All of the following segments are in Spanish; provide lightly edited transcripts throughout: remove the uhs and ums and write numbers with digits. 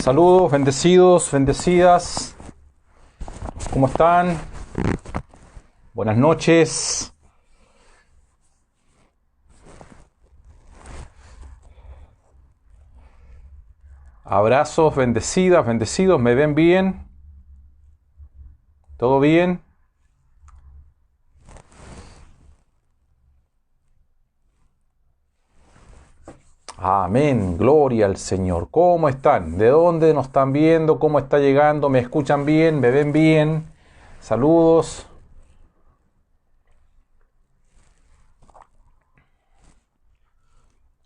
Saludos, bendecidos, bendecidas. ¿Cómo están? Buenas noches. Abrazos, bendecidas, bendecidos. ¿Me ven bien? ¿Todo bien? Amén, gloria al Señor. ¿Cómo están? ¿De dónde nos están viendo? ¿Cómo está llegando? ¿Me escuchan bien? ¿Me ven bien? Saludos.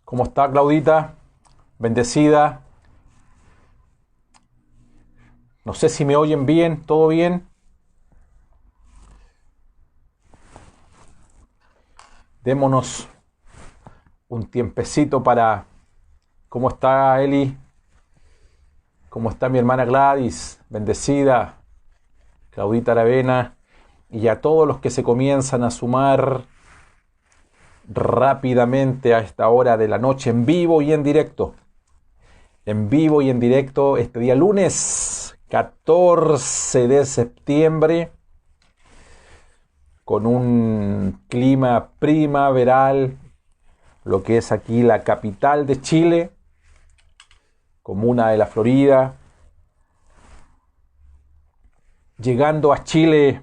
¿Cómo está Claudita? Bendecida. No sé si me oyen bien, ¿todo bien? Démonos un tiempecito para... ¿Cómo está Eli? ¿Cómo está mi hermana Gladys? Bendecida. Claudita Aravena. Y a todos los que se comienzan a sumar rápidamente a esta hora de la noche en vivo y en directo. En vivo y en directo este día lunes 14 de septiembre con un clima primaveral, lo que es aquí la capital de Chile, comuna de la Florida, llegando a Chile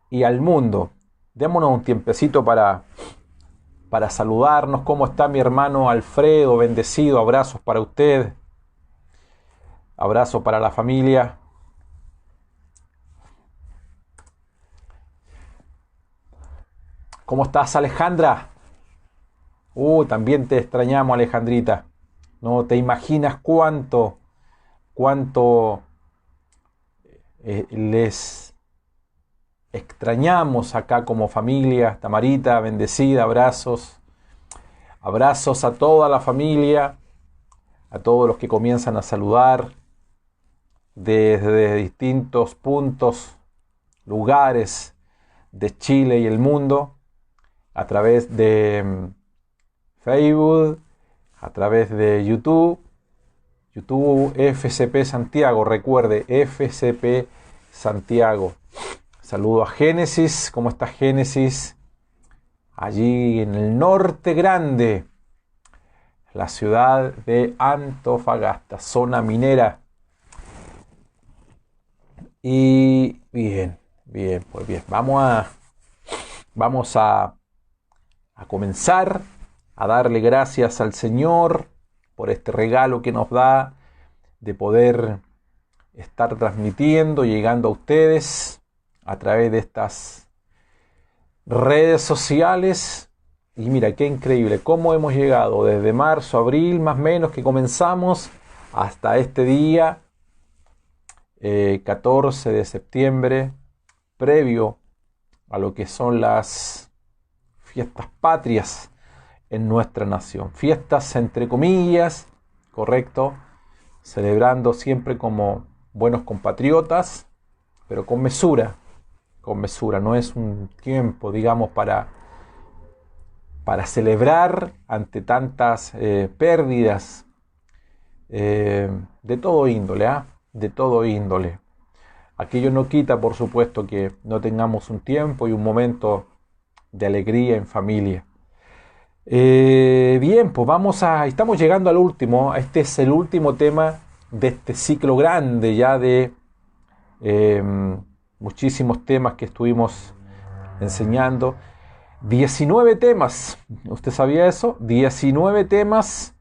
y al mundo. Démonos un tiempecito para saludarnos. ¿Cómo está mi hermano Alfredo? Bendecido, abrazos para usted. Abrazo para la familia. ¿Cómo estás, Alejandra? También te extrañamos, Alejandrita. No te imaginas cuánto les extrañamos acá como familia. Tamarita, bendecida, abrazos. Abrazos a toda la familia, a todos los que comienzan a saludar desde distintos puntos, lugares de Chile y el mundo, a través de Facebook, a través de YouTube FCP Santiago, recuerde, FCP Santiago. Saludo a Génesis. ¿Cómo está Génesis? Allí en el norte grande, la ciudad de Antofagasta, zona minera. Y bien, pues bien, vamos a comenzar a darle gracias al Señor por este regalo que nos da de poder estar transmitiendo, llegando a ustedes a través de estas redes sociales. Y mira, qué increíble cómo hemos llegado desde marzo, abril, más o menos, que comenzamos, hasta este día, 14 de septiembre, previo a lo que son las fiestas patrias en nuestra nación. Fiestas entre comillas, correcto, celebrando siempre como buenos compatriotas, pero con mesura. No es un tiempo, digamos, para celebrar ante tantas pérdidas de todo índole, de todo índole. Aquello no quita, por supuesto, que no tengamos un tiempo y un momento de alegría en familia. Bien, pues estamos llegando al último. Este es el último tema de este ciclo grande ya de muchísimos temas que estuvimos enseñando. 19 temas, ¿usted sabía eso? 19 temas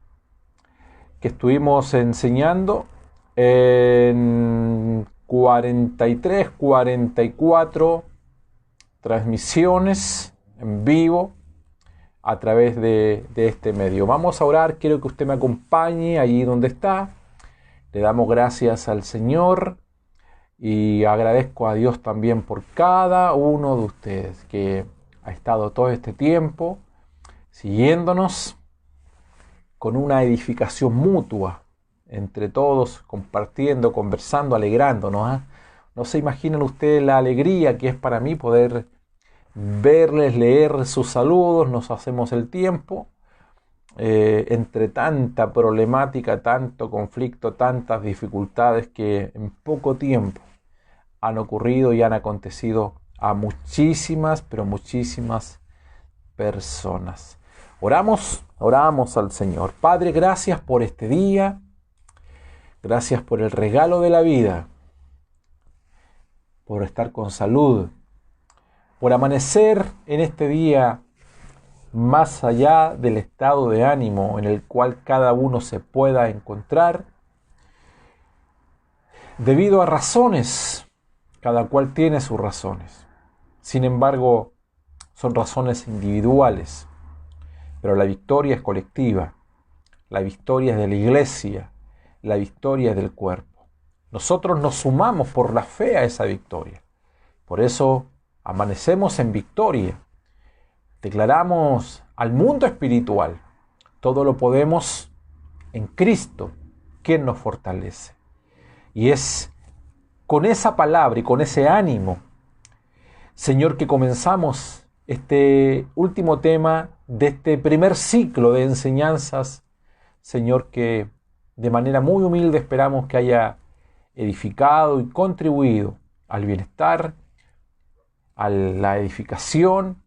que estuvimos enseñando en 43, 44 transmisiones en vivo a través de este medio. Vamos a orar, quiero que usted me acompañe allí donde está. Le damos gracias al Señor y agradezco a Dios también por cada uno de ustedes que ha estado todo este tiempo siguiéndonos con una edificación mutua entre todos, compartiendo, conversando, alegrándonos. No se imaginan ustedes la alegría que es para mí poder verles, leer sus saludos. Nos hacemos el tiempo entre tanta problemática, tanto conflicto, tantas dificultades que en poco tiempo han ocurrido y han acontecido a muchísimas, pero muchísimas personas. Oramos al Señor. Padre, gracias por este día, gracias por el regalo de la vida, por estar con salud, por amanecer en este día más allá del estado de ánimo en el cual cada uno se pueda encontrar, debido a razones, cada cual tiene sus razones. Sin embargo, son razones individuales, pero la victoria es colectiva, la victoria es de la iglesia, la victoria es del cuerpo. Nosotros nos sumamos por la fe a esa victoria. Por eso amanecemos en victoria. Declaramos al mundo espiritual, todo lo podemos en Cristo, quien nos fortalece. Y es con esa palabra y con ese ánimo, Señor, que comenzamos este último tema de este primer ciclo de enseñanzas, Señor, que de manera muy humilde esperamos que haya edificado y contribuido al bienestar, a la edificación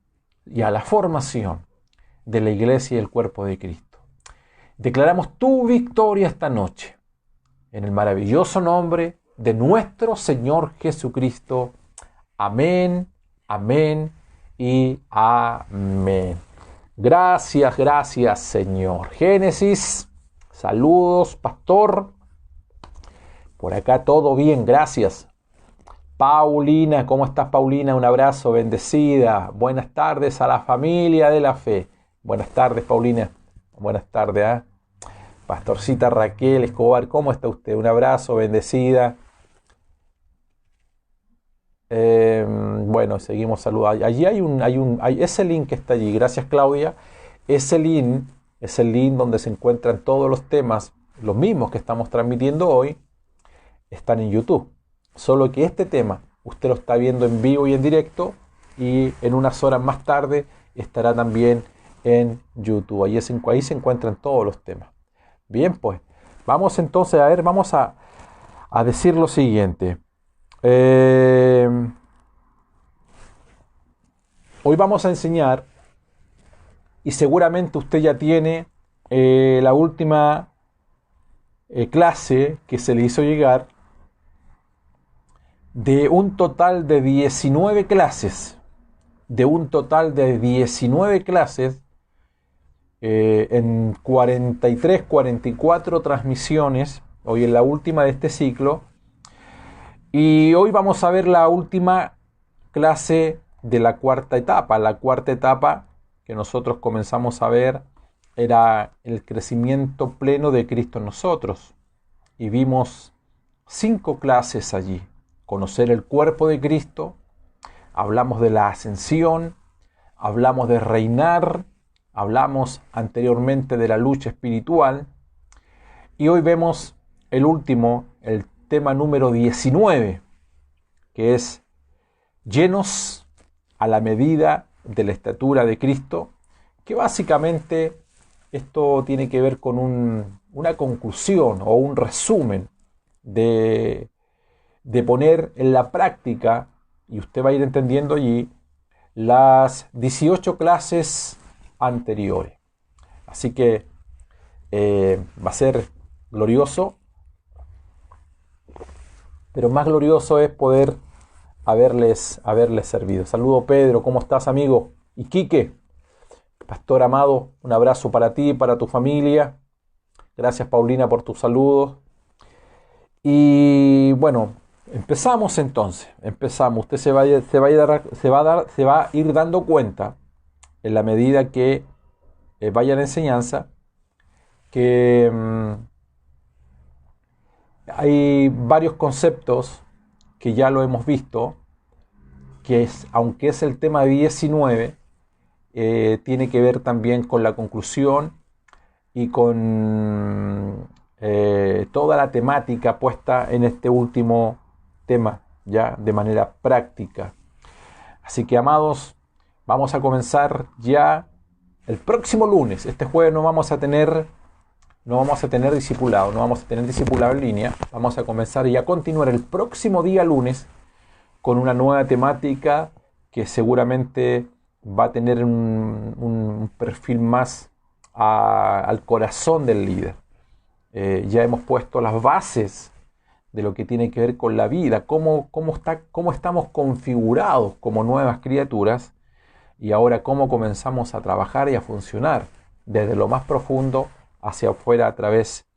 y a la formación de la iglesia y el cuerpo de Cristo. Declaramos tu victoria esta noche, en el maravilloso nombre de nuestro Señor Jesucristo. Amén, amén y amén. Gracias, Señor. Génesis, saludos, pastor. Por acá todo bien, gracias. Paulina, ¿cómo estás, Paulina? Un abrazo, bendecida. Buenas tardes a la familia de la fe. Buenas tardes, Paulina. Buenas tardes, ¿eh? Pastorcita Raquel Escobar, ¿cómo está usted? Un abrazo, bendecida. Bueno, seguimos saludando. Allí hay ese link que está allí. Gracias, Claudia. Ese link es el link donde se encuentran todos los temas, los mismos que estamos transmitiendo hoy, están en YouTube. Solo que este tema usted lo está viendo en vivo y en directo, y en unas horas más tarde estará también en YouTube. Ahí se encuentran todos los temas. Bien, pues vamos entonces vamos a decir lo siguiente. Hoy vamos a enseñar, y seguramente usted ya tiene la última clase que se le hizo llegar, de un total de 19 clases, en 43, 44 transmisiones, hoy es la última de este ciclo, y hoy vamos a ver la última clase de la cuarta etapa. La cuarta etapa que nosotros comenzamos a ver era el crecimiento pleno de Cristo en nosotros, y vimos 5 clases allí. Conocer el cuerpo de Cristo, hablamos de la ascensión, hablamos de reinar, hablamos anteriormente de la lucha espiritual, y hoy vemos el tema número 19, que es llenos a la medida de la estatura de Cristo, que básicamente esto tiene que ver con una conclusión o un resumen de poner en la práctica, y usted va a ir entendiendo allí, las 18 clases anteriores. Así que va a ser glorioso, pero más glorioso es poder haberles servido. Saludo, Pedro, ¿cómo estás, amigo? Y Quique, pastor amado, un abrazo para ti y para tu familia. Gracias, Paulina, por tus saludos. Y bueno, empezamos entonces. Usted se va a ir dando cuenta, en la medida que vaya la enseñanza, que hay varios conceptos que ya lo hemos visto, aunque es el tema 19, tiene que ver también con la conclusión y con toda la temática puesta en este último tema, ya de manera práctica. Así que, amados, vamos a comenzar ya El próximo lunes, este jueves no vamos a tener discipulado, no vamos a tener discipulado en línea. Vamos a comenzar y a continuar el próximo día lunes con una nueva temática que seguramente va a tener un perfil más al corazón del líder. Ya hemos puesto las bases de lo que tiene que ver con la vida, cómo estamos configurados como nuevas criaturas y ahora cómo comenzamos a trabajar y a funcionar desde lo más profundo hacia afuera a través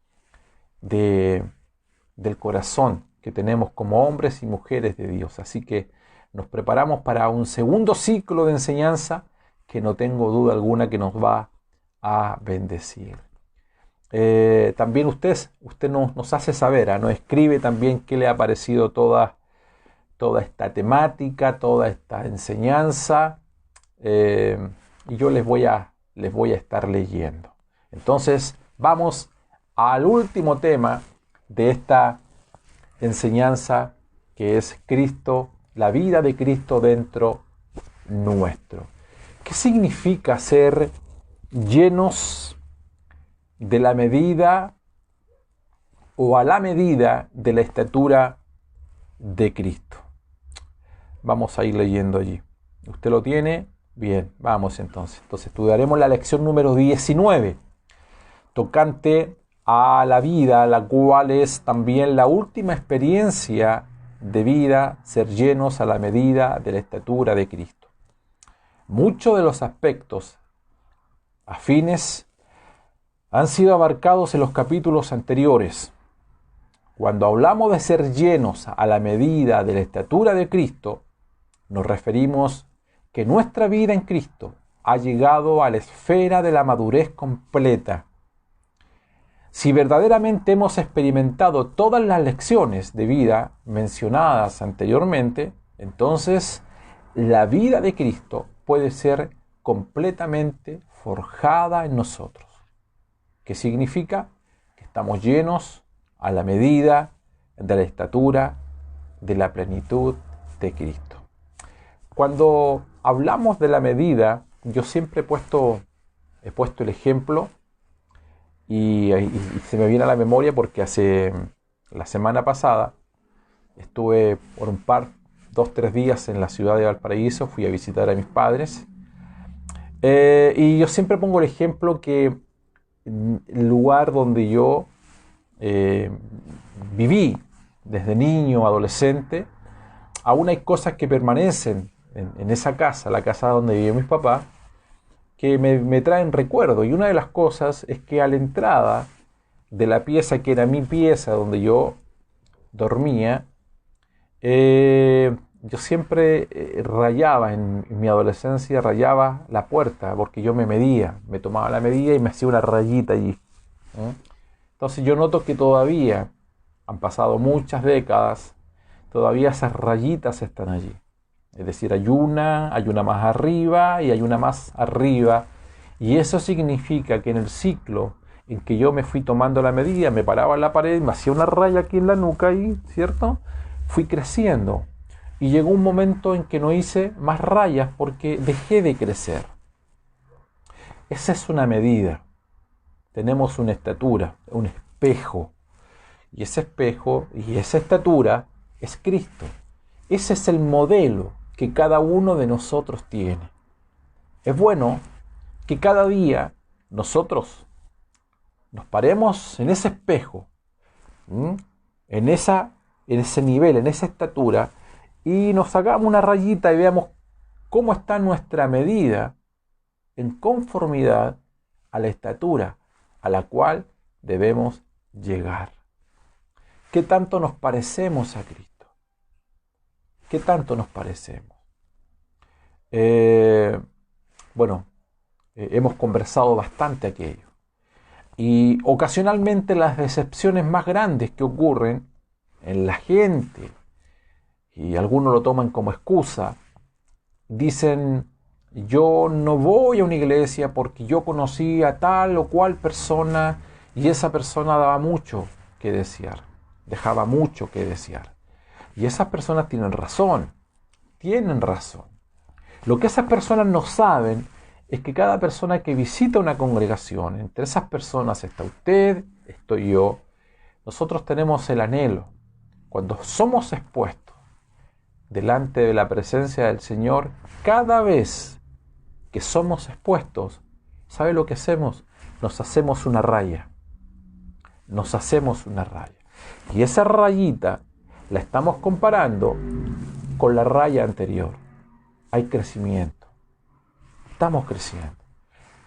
del corazón que tenemos como hombres y mujeres de Dios. Así que nos preparamos para un segundo ciclo de enseñanza que no tengo duda alguna que nos va a bendecir. También usted nos hace saber, nos escribe también qué le ha parecido toda esta temática, toda esta enseñanza, y yo les voy a estar leyendo. Entonces vamos al último tema de esta enseñanza, que es Cristo, la vida de Cristo dentro nuestro. ¿Qué significa ser llenos de la medida o a la medida de la estatura de Cristo? Vamos a ir leyendo allí. ¿Usted lo tiene? Bien, vamos entonces. Entonces estudiaremos la lección número 19, tocante a la vida, la cual es también la última experiencia de vida, ser llenos a la medida de la estatura de Cristo. Muchos de los aspectos afines han sido abarcados en los capítulos anteriores. Cuando hablamos de ser llenos a la medida de la estatura de Cristo, nos referimos que nuestra vida en Cristo ha llegado a la esfera de la madurez completa. Si verdaderamente hemos experimentado todas las lecciones de vida mencionadas anteriormente, entonces la vida de Cristo puede ser completamente forjada en nosotros. ¿Qué significa? Que estamos llenos a la medida de la estatura de la plenitud de Cristo. Cuando hablamos de la medida, yo siempre he puesto el ejemplo y se me viene a la memoria porque la semana pasada estuve por 2-3 días en la ciudad de Valparaíso, fui a visitar a mis padres, y yo siempre pongo el ejemplo que el lugar donde yo viví desde niño, adolescente, aún hay cosas que permanecen en esa casa, la casa donde vivían mis papás, que me traen recuerdo. Y una de las cosas es que a la entrada de la pieza, que era mi pieza donde yo dormía, yo siempre rayaba, en mi adolescencia rayaba la puerta, porque yo me tomaba la medida y me hacía una rayita allí. Entonces yo noto que todavía, han pasado muchas décadas, todavía esas rayitas están allí. Es decir, hay una más arriba y hay una más arriba. Y eso significa que en el ciclo en que yo me fui tomando la medida, me paraba en la pared, me hacía una raya aquí en la nuca ahí, ¿cierto? Fui creciendo. Y llegó un momento en que no hice más rayas porque dejé de crecer. Esa es una medida. Tenemos una estatura, un espejo. Y ese espejo y esa estatura es Cristo. Ese es el modelo que cada uno de nosotros tiene. Es bueno que cada día nosotros nos paremos en ese espejo, en ese nivel, en esa estatura, y nos hagamos una rayita y veamos cómo está nuestra medida en conformidad a la estatura a la cual debemos llegar. ¿Qué tanto nos parecemos a Cristo? ¿Qué tanto nos parecemos? Hemos conversado bastante aquello. Y ocasionalmente las decepciones más grandes que ocurren en la gente, y algunos lo toman como excusa, dicen: yo no voy a una iglesia porque yo conocí a tal o cual persona y esa persona daba mucho que desear, dejaba mucho que desear. Y esas personas tienen razón. Lo que esas personas no saben es que cada persona que visita una congregación, entre esas personas está usted, estoy yo, nosotros tenemos el anhelo, cuando somos expuestos delante de la presencia del Señor, cada vez que somos expuestos, ¿sabe lo que hacemos? Nos hacemos una raya. Nos hacemos una raya. Y esa rayita la estamos comparando con la raya anterior. Hay crecimiento. Estamos creciendo.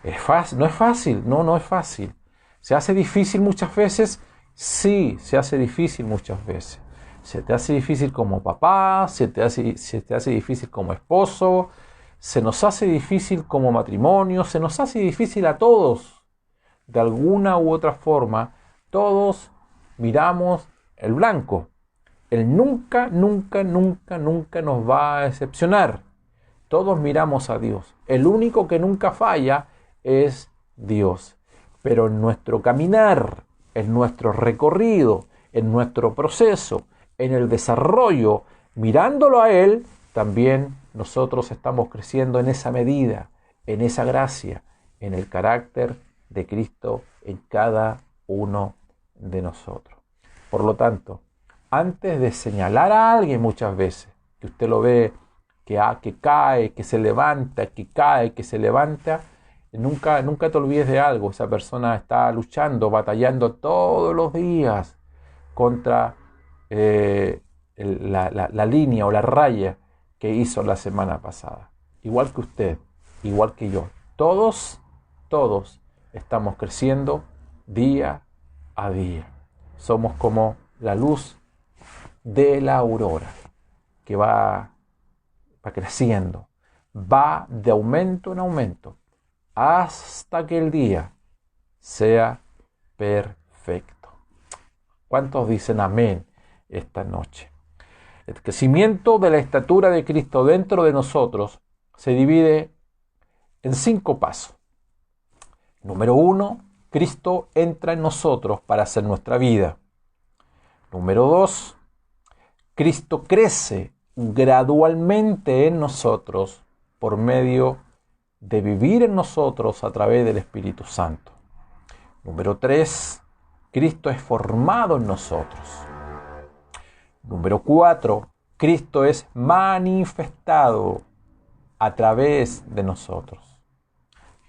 ¿Es fácil? No es fácil. No es fácil. ¿Se hace difícil muchas veces? Sí, se hace difícil muchas veces. Se te hace difícil como papá, se te hace difícil como esposo, se nos hace difícil como matrimonio, se nos hace difícil a todos. De alguna u otra forma, todos miramos el blanco. Él nunca nos va a decepcionar. Todos miramos a Dios. El único que nunca falla es Dios. Pero en nuestro caminar, en nuestro recorrido, en nuestro proceso, en el desarrollo, mirándolo a Él, también nosotros estamos creciendo en esa medida, en esa gracia, en el carácter de Cristo en cada uno de nosotros. Por lo tanto, antes de señalar a alguien muchas veces, que usted lo ve que cae, que se levanta, que cae, que se levanta, nunca te olvides de algo. Esa persona está luchando, batallando todos los días contra la línea o la raya que hizo la semana pasada. Igual que usted, igual que yo. Todos estamos creciendo día a día. Somos como la luz de la aurora que va creciendo, va de aumento en aumento hasta que el día sea perfecto. ¿Cuántos dicen amén esta noche? El crecimiento de la estatura de Cristo dentro de nosotros se divide en 5 pasos. Número 1, Cristo entra en nosotros para hacer nuestra vida. Número 2, Cristo crece gradualmente en nosotros por medio de vivir en nosotros a través del Espíritu Santo. Número 3, Cristo es formado en nosotros. Número 4, Cristo es manifestado a través de nosotros.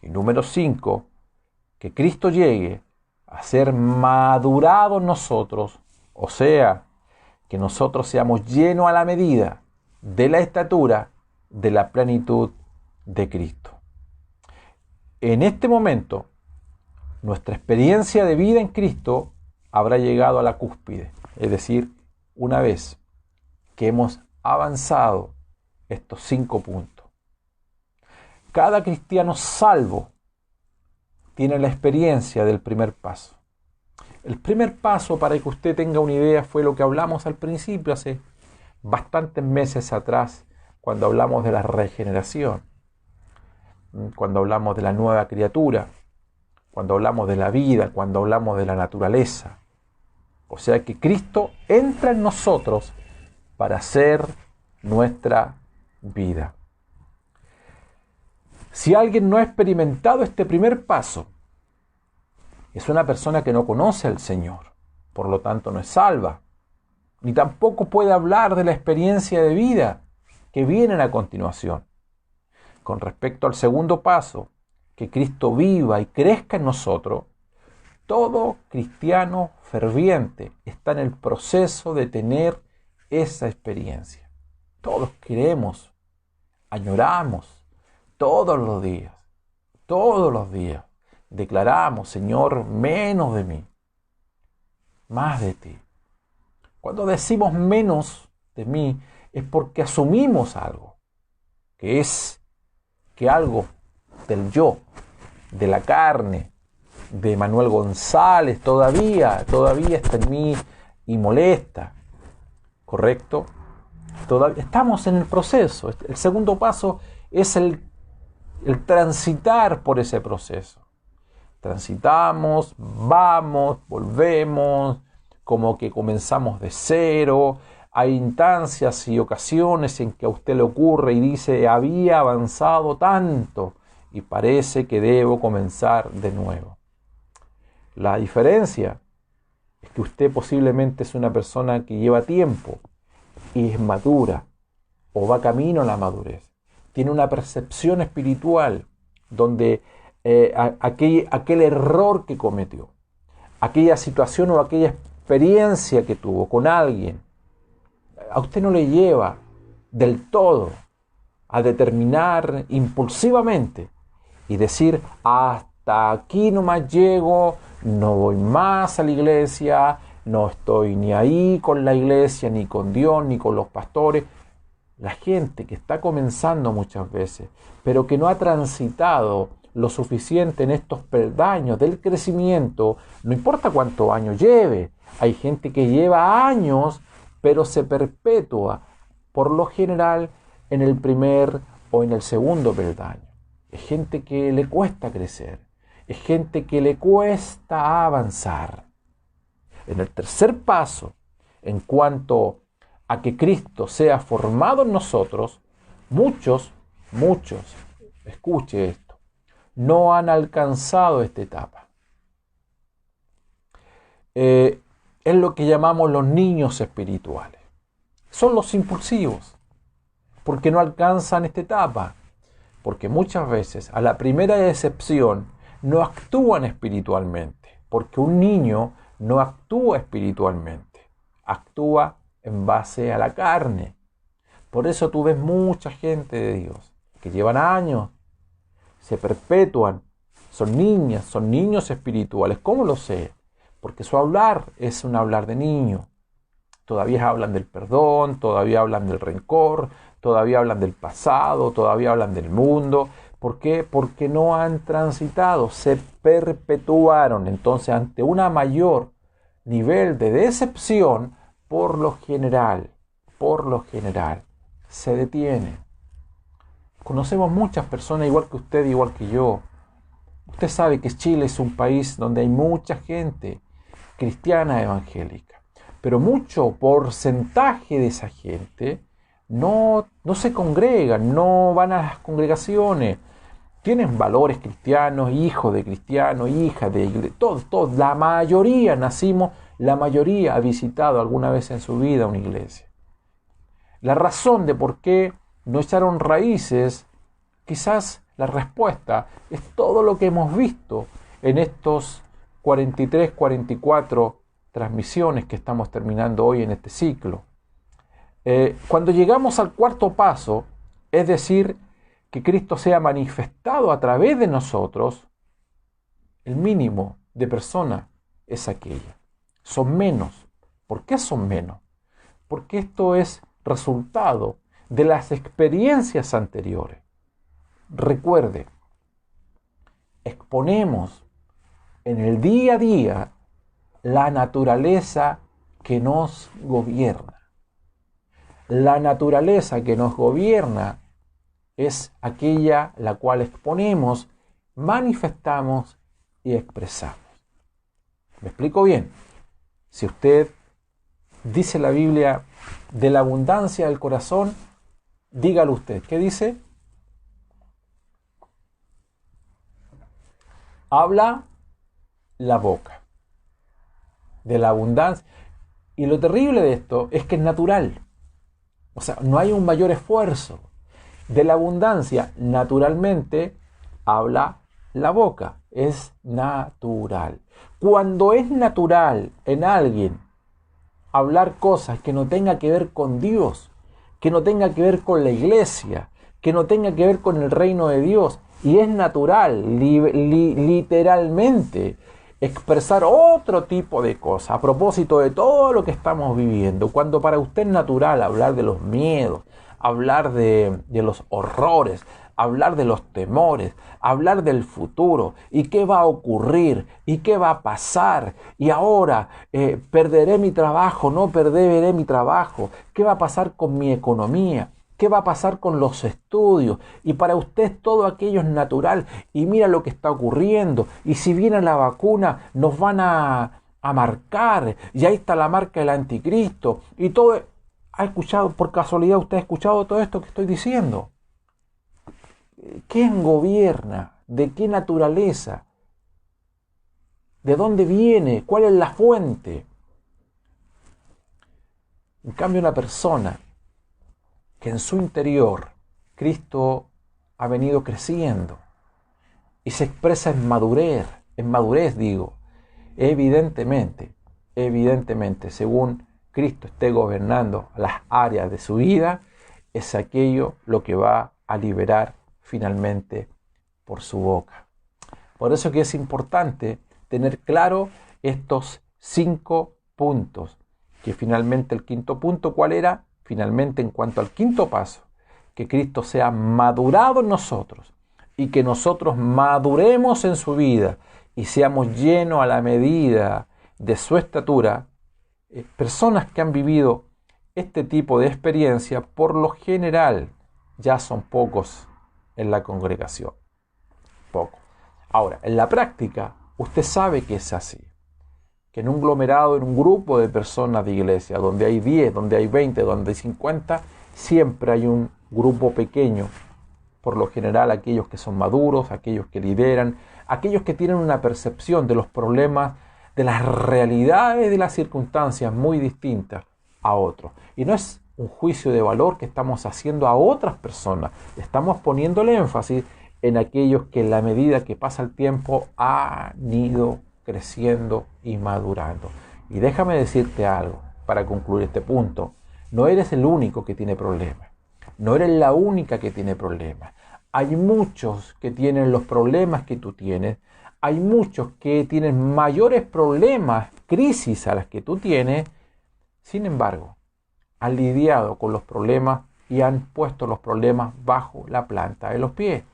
Y número 5, que Cristo llegue a ser madurado en nosotros, o sea, que nosotros seamos llenos a la medida de la estatura de la plenitud de Cristo. En este momento, nuestra experiencia de vida en Cristo habrá llegado a la cúspide, es decir, una vez que hemos avanzado estos 5 puntos. Cada cristiano salvo tiene la experiencia del primer paso. El primer paso, para que usted tenga una idea, fue lo que hablamos al principio, hace bastantes meses atrás, cuando hablamos de la regeneración, cuando hablamos de la nueva criatura, cuando hablamos de la vida, cuando hablamos de la naturaleza. O sea que Cristo entra en nosotros para hacer nuestra vida. Si alguien no ha experimentado este primer paso, es una persona que no conoce al Señor, por lo tanto no es salva, ni tampoco puede hablar de la experiencia de vida que vienen a continuación. Con respecto al segundo paso, que Cristo viva y crezca en nosotros, todo cristiano ferviente está en el proceso de tener esa experiencia. Todos queremos, añoramos, todos los días, declaramos: Señor, menos de mí, más de ti. Cuando decimos menos de mí, es porque asumimos algo, que es que algo del yo, de la carne, de Manuel González, todavía está en mí y molesta, ¿correcto? Todavía estamos en el proceso. El segundo paso es el transitar por ese proceso. Transitamos, vamos, volvemos, como que comenzamos de cero. Hay instancias y ocasiones en que a usted le ocurre y dice: había avanzado tanto y parece que debo comenzar de nuevo. La diferencia es que usted posiblemente es una persona que lleva tiempo y es madura o va camino a la madurez. Tiene una percepción espiritual donde aquel error que cometió, aquella situación o aquella experiencia que tuvo con alguien, a usted no le lleva del todo a determinar impulsivamente y decir, hasta aquí nomás llego, no voy más a la iglesia, no estoy ni ahí con la iglesia, ni con Dios, ni con los pastores. La gente que está comenzando muchas veces, pero que no ha transitado lo suficiente en estos peldaños del crecimiento, no importa cuántos años lleve. Hay gente que lleva años, pero se perpetúa, por lo general, en el primer o en el segundo peldaño. Es gente que le cuesta crecer, es gente que le cuesta avanzar. En el tercer paso, en cuanto a que Cristo sea formado en nosotros, muchos, escuche esto, no han alcanzado esta etapa. Es lo que llamamos los niños espirituales. Son los impulsivos, porque no alcanzan esta etapa, porque muchas veces a la primera decepción no actúan espiritualmente, porque un niño no actúa espiritualmente, actúa en base a la carne. Por eso tú ves mucha gente de Dios que llevan años, se perpetúan, son niñas, son niños espirituales. ¿Cómo lo sé? Porque su hablar es un hablar de niño. Todavía hablan del perdón, todavía hablan del rencor, todavía hablan del pasado, todavía hablan del mundo. ¿Por qué? Porque no han transitado, se perpetuaron. Entonces, ante un mayor nivel de decepción, por lo general, se detiene. Conocemos muchas personas igual que usted, igual que yo. Usted sabe que Chile es un país donde hay mucha gente cristiana evangélica, pero mucho porcentaje de esa gente no se congregan, no van a las congregaciones, tienen valores cristianos, hijos de cristianos, hijas de iglesia, todos, la mayoría la mayoría ha visitado alguna vez en su vida una iglesia. La razón de por qué no echaron raíces, quizás la respuesta es todo lo que hemos visto en estos 43, 44 transmisiones que estamos terminando hoy en este ciclo. Cuando llegamos al cuarto paso, es decir, que Cristo sea manifestado a través de nosotros, el mínimo de personas es aquella. Son menos. ¿Por qué son menos? Porque esto es resultado de las experiencias anteriores. Recuerde, exponemos en el día a día la naturaleza que nos gobierna. La naturaleza que nos gobierna es aquella la cual exponemos, manifestamos y expresamos. ¿Me explico bien? Si usted dice la Biblia de la abundancia del corazón, dígalo usted. ¿Qué dice? Habla la boca. De la abundancia. Y lo terrible de esto es que es natural. O sea, no hay un mayor esfuerzo. De la abundancia, naturalmente, habla la boca. Es natural. Cuando es natural en alguien hablar cosas que no tenga que ver con Dios, que no tenga que ver con la iglesia, que no tenga que ver con el reino de Dios, y es natural, literalmente, expresar otro tipo de cosas a propósito de todo lo que estamos viviendo, cuando para usted es natural hablar de los miedos, hablar de los horrores, hablar de los temores, hablar del futuro y qué va a ocurrir y qué va a pasar y ahora perderé mi trabajo, no perderé mi trabajo, qué va a pasar con mi economía, qué va a pasar con los estudios, y para usted todo aquello es natural y mira lo que está ocurriendo, y si viene la vacuna nos van a marcar y ahí está la marca del anticristo y todo. ¿Ha escuchado, por casualidad usted ha escuchado todo esto que estoy diciendo? ¿Quién gobierna? ¿De qué naturaleza? ¿De dónde viene? ¿Cuál es la fuente? En cambio, una persona que en su interior Cristo ha venido creciendo y se expresa en madurez digo, evidentemente, según Cristo esté gobernando las áreas de su vida, es aquello lo que va a liberar finalmente por su boca. Por eso que es importante tener claro estos 5 puntos, que finalmente el quinto punto, ¿cuál era? Finalmente, en cuanto al quinto paso, que Cristo sea madurado en nosotros y que nosotros maduremos en su vida y seamos llenos a la medida de su estatura. Personas que han vivido este tipo de experiencia, por lo general, ya son pocos en la congregación. Poco. Ahora, en la práctica, usted sabe que es así. Que en un aglomerado, en un grupo de personas de iglesia, donde hay 10, donde hay 20, donde hay 50, siempre hay un grupo pequeño. Por lo general, aquellos que son maduros, aquellos que lideran, aquellos que tienen una percepción de los problemas, de las realidades de las circunstancias muy distintas a otros. Y no es un juicio de valor que estamos haciendo a otras personas. Estamos poniendo el énfasis en aquellos que en la medida que pasa el tiempo han ido creciendo y madurando. Y déjame decirte algo para concluir este punto. No eres el único que tiene problemas. No eres la única que tiene problemas. Hay muchos que tienen los problemas que tú tienes. Hay muchos que tienen mayores problemas, crisis a las que tú tienes. Sin embargo, han lidiado con los problemas y han puesto los problemas bajo la planta de los pies.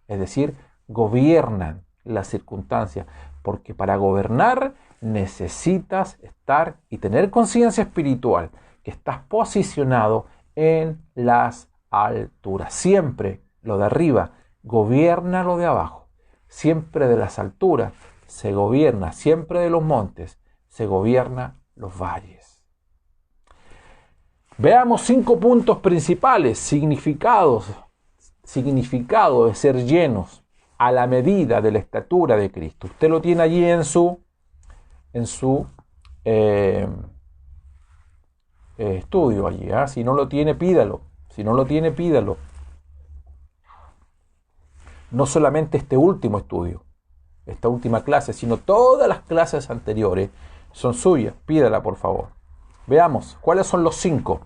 Es decir, gobiernan las circunstancias, porque para gobernar necesitas estar y tener conciencia espiritual, que estás posicionado en las alturas. Siempre lo de arriba gobierna lo de abajo. Siempre de las alturas se gobierna, siempre de los montes se gobierna los valles. Veamos 5 puntos principales, significado de ser llenos a la medida de la estatura de Cristo. Usted lo tiene allí en su estudio allí. Si no lo tiene, pídalo. Si no lo tiene, pídalo. No solamente este último estudio, esta última clase, sino todas las clases anteriores son suyas. Pídala, por favor. Veamos, ¿cuáles son los 5?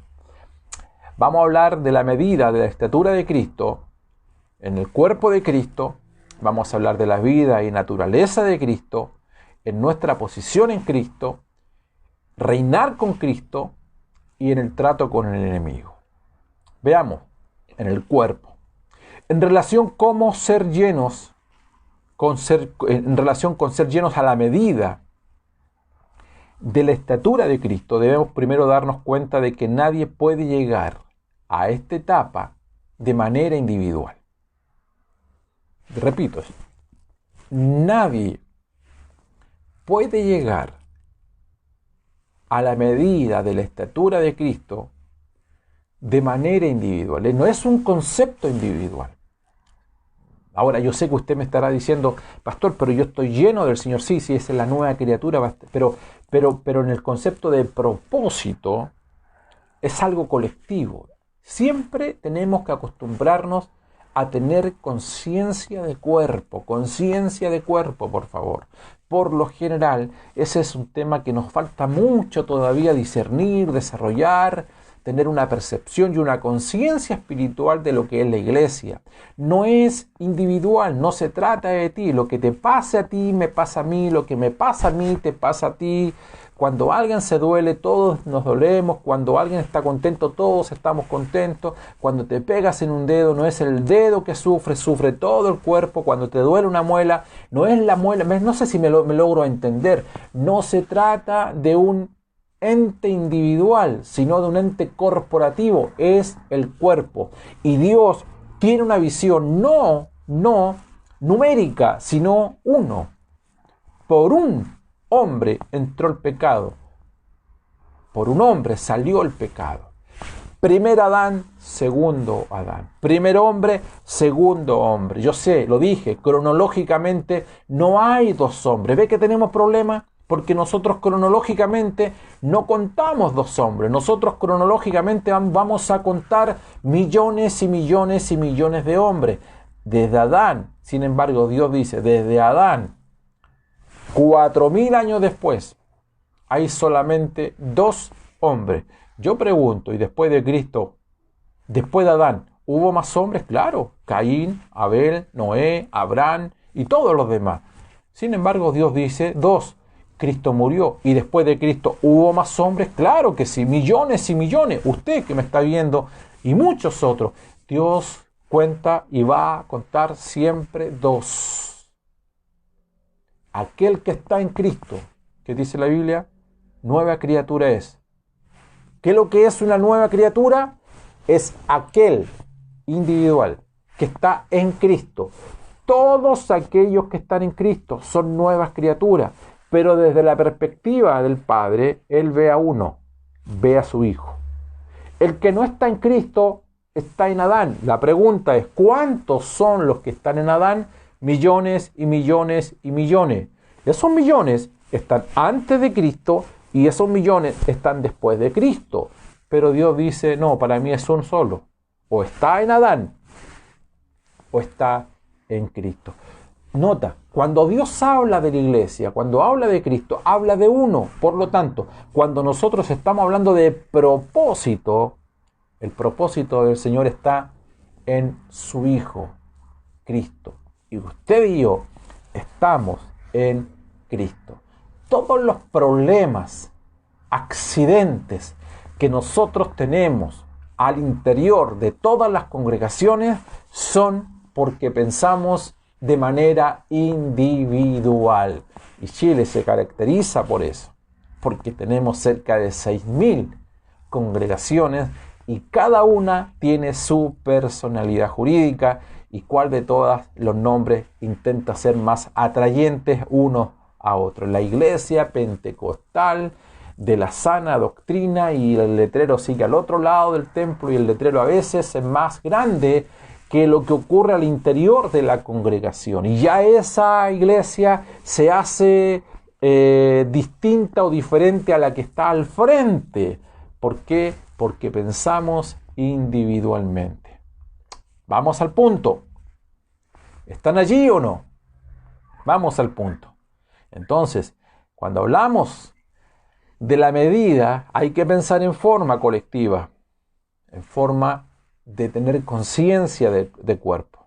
Vamos a hablar de la medida de la estatura de Cristo en el cuerpo de Cristo. Vamos a hablar de la vida y naturaleza de Cristo, en nuestra posición en Cristo, reinar con Cristo y en el trato con el enemigo. Veamos, en el cuerpo. En relación con ser llenos a la medida de la estatura de Cristo, debemos primero darnos cuenta de que nadie puede llegar a esta etapa de manera individual. Repito, nadie puede llegar a la medida de la estatura de Cristo de manera individual. No es un concepto individual. Ahora, yo sé que usted me estará diciendo, pastor, pero yo estoy lleno del Señor. Sí, esa es la nueva criatura, pero en el concepto de propósito es algo colectivo. Siempre tenemos que acostumbrarnos a tener conciencia de cuerpo, por favor. Por lo general, ese es un tema que nos falta mucho todavía discernir, desarrollar, tener una percepción y una conciencia espiritual de lo que es la iglesia. No es individual, no se trata de ti. Lo que te pase a ti, me pasa a mí. Lo que me pasa a mí, te pasa a ti. Cuando alguien se duele, todos nos dolemos. Cuando alguien está contento, todos estamos contentos. Cuando te pegas en un dedo, no es el dedo que sufre, sufre todo el cuerpo. Cuando te duele una muela, no es la muela. No sé si me logro entender. No se trata de un ente individual, sino de un ente corporativo. Es el cuerpo. Y Dios tiene una visión no numérica, sino uno. Por un hombre entró el pecado. Por un hombre salió el pecado. Primer Adán, segundo Adán. Primer hombre, segundo hombre. Yo sé, lo dije, cronológicamente no hay dos hombres. ¿Ve que tenemos problemas? Porque nosotros cronológicamente no contamos dos hombres. Nosotros cronológicamente vamos a contar millones y millones y millones de hombres. Desde Adán, sin embargo, Dios dice, desde Adán, 4000 años después, hay solamente dos hombres. Yo pregunto, ¿y después de Cristo, después de Adán, hubo más hombres? Claro, Caín, Abel, Noé, Abraham y todos los demás. Sin embargo, Dios dice, dos, Cristo murió. ¿Y después de Cristo hubo más hombres? Claro que sí, millones y millones. Usted que me está viendo y muchos otros. Dios cuenta y va a contar siempre dos. Aquel que está en Cristo, que dice la Biblia, nueva criatura es. ¿Qué es lo que es una nueva criatura? Es aquel individual que está en Cristo. Todos aquellos que están en Cristo son nuevas criaturas, pero desde la perspectiva del Padre, Él ve a uno, ve a su Hijo. El que no está en Cristo está en Adán. La pregunta es, ¿cuántos son los que están en Adán? Millones y millones y millones. Esos millones están antes de Cristo y esos millones están después de Cristo. Pero Dios dice, no, para mí es un solo. O está en Adán o está en Cristo. Nota, cuando Dios habla de la iglesia, cuando habla de Cristo, habla de uno. Por lo tanto, cuando nosotros estamos hablando de propósito, el propósito del Señor está en su Hijo, Cristo. Y usted y yo estamos en Cristo. Todos los problemas, accidentes que nosotros tenemos al interior de todas las congregaciones son porque pensamos de manera individual. Y Chile se caracteriza por eso, porque tenemos cerca de 6000 congregaciones y cada una tiene su personalidad jurídica y cuál de todas los nombres intenta ser más atrayentes unos a otros. La iglesia pentecostal de la sana doctrina, y el letrero sigue al otro lado del templo y el letrero a veces es más grande que lo que ocurre al interior de la congregación. Y ya esa iglesia se hace distinta o diferente a la que está al frente. ¿Por qué? Porque pensamos individualmente. Vamos al punto. ¿Están allí o no? Vamos al punto. Entonces, cuando hablamos de la medida, hay que pensar en forma colectiva, en forma de tener conciencia de cuerpo.